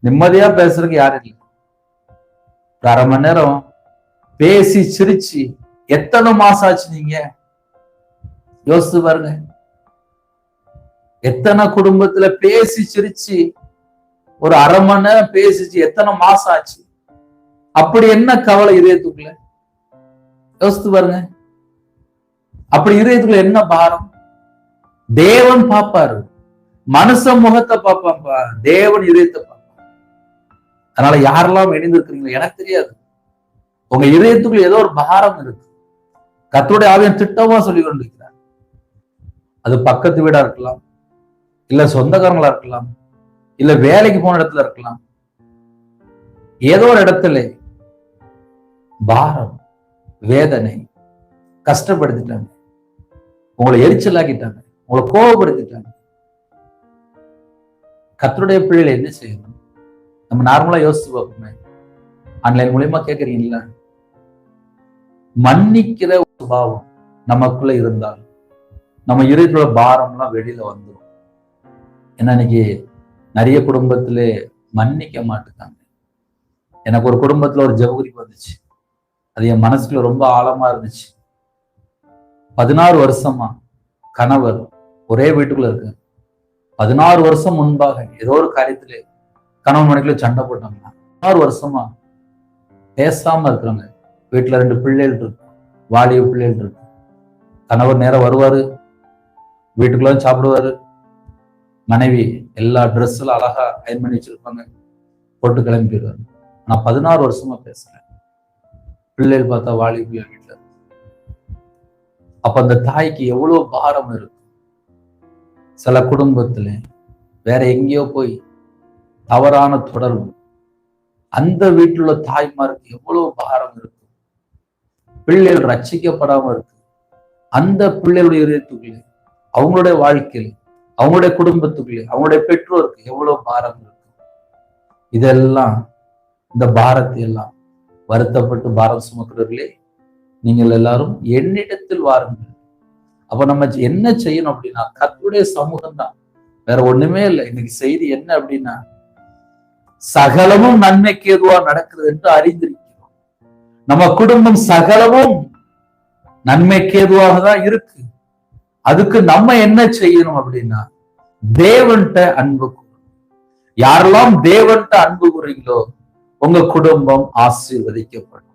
நிம்மதியா பேசுறதுக்கு யாரும் இல்லை. ஒரு அரை மணி நேரம் பேசி சிரிச்சு எத்தனை மாசம் ஆச்சு? நீங்க யோசித்து பாருங்க. எத்தனை குடும்பத்துல பேசி சிரிச்சு ஒரு அரை மணி நேரம் பேசிச்சு எத்தனை மாசம் ஆச்சு? அப்படி என்ன கவலை இதயத்துக்குள்ள? யோசித்து பாருங்க. அப்படி இதயத்துக்குள்ள என்ன பாரம்? தேவன் பார்ப்பாரு, மனுஷ முகத்தை பார்ப்பான்பா, தேவன் இதயத்தை பார்ப்பார். அதனால யாரெல்லாம் இணைந்திருக்கிறீங்களோ எனக்கு தெரியாது, உங்க இதயத்துக்குள்ள ஏதோ ஒரு பாரம் இருக்கு. கர்த்தருடைய ஆவியானவர் திட்டமா சொல்லி கொண்டிருக்கிறார். அது பக்கத்து வீடா இருக்கலாம், இல்ல சொந்தக்காரங்களா இருக்கலாம், இல்ல வேலைக்கு போன இடத்துல இருக்கலாம். ஏதோ ஒரு இடத்துல பாரம், வேதனை, கஷ்டப்படுத்திட்டாங்க, உங்களை எரிச்சலாக்கிட்டாங்க, உங்களை கோபப்படுத்திட்டாங்க. கர்த்தருடைய பிள்ளைகளை என்ன செய்யணும்? நம்ம நார்மலா யோசிச்சு பார்ப்போமே. ஆன்லைன் மூலியமா கேட்கறீங்களா? மன்னிக்கிற சுபாவம் நமக்குள்ள இருந்தால் நம்ம இருதயத்தோட பாரம்லாம் வெளியில வந்துடும். ஏன்னா இன்னைக்கு நிறைய குடும்பத்திலே மன்னிக்க மாட்டுக்காங்க. எனக்கு ஒரு குடும்பத்துல ஒரு ஜெபகுறிப்பு வந்துச்சு. அது என் மனசுக்குள்ள ரொம்ப ஆழமா இருந்துச்சு. 16 வருஷமா கணவர் ஒரே வீட்டுக்குள்ள இருக்கு. 16 வருஷம் முன்பாக ஏதோ ஒரு காரியத்திலே கணவன் மனைவிக்குள்ள சண்டை போட்டாங்கன்னா 16 வருஷமா பேசாம இருக்கிறாங்க. வீட்டுல 2 பிள்ளைகள் இருக்கு, வாலிப பிள்ளைகள் இருக்கு. கணவர் நேரம் வருவாரு, வீட்டுக்குள்ள சாப்பிடுவாரு. மனைவி எல்லா ட்ரெஸ் எல்லாம் அழகா அயன் பண்ணி வச்சிருப்பாங்க, போட்டு கிளம்பிடுவாரு. நான் 16 வருஷமா பேசுறேன். பிள்ளைகள் பார்த்தா வாலிப வீட்டுல. அப்ப அந்த தாய்க்கு எவ்வளவு பாரம் இருக்கு. சில குடும்பத்துல வேற எங்கேயோ போய் தவறான தொடர்பு, அந்த வீட்டில் உள்ள தாய்மாருக்கு எவ்வளவு பாரம் இருக்கு. பிள்ளைகள் ரட்சிக்கப்படாம இருக்கு. அந்த பிள்ளைகளுடைய இதயத்துக்குள்ளே, அவங்களுடைய வாழ்க்கையில், அவங்களுடைய குடும்பத்துக்குள்ளே, அவங்களுடைய பெற்றோருக்கு எவ்வளவு பாரம் இருக்கு. இதெல்லாம், இந்த பாரத்தை எல்லாம் வருத்தப்பட்டு பாரம் சுமக்கிறவர்களே, நீங்கள் எல்லாரும் என்னிடத்தில் வாருங்கள். அப்ப நம்ம என்ன செய்யணும் அப்படின்னா, கர்த்தருடைய சமூகம் தான், வேற ஒண்ணுமே இல்லை. இன்னைக்கு செய்தி என்ன அப்படின்னா, சகலமும் நன்மைக்கு எதுவா நடக்கிறது என்று அறிந்திருக்கிறோம். நம்ம குடும்பம் சகலமும் நன்மைக்கு எதுவாக தான் இருக்கு. அதுக்கு நம்ம என்ன செய்யணும் அப்படின்னா, தேவன்கிட்ட அன்பு கூறணும். யாரெல்லாம் தேவன்கிட்ட அன்பு கூறீங்களோ உங்க குடும்பம் ஆசீர்வதிக்கப்படும்.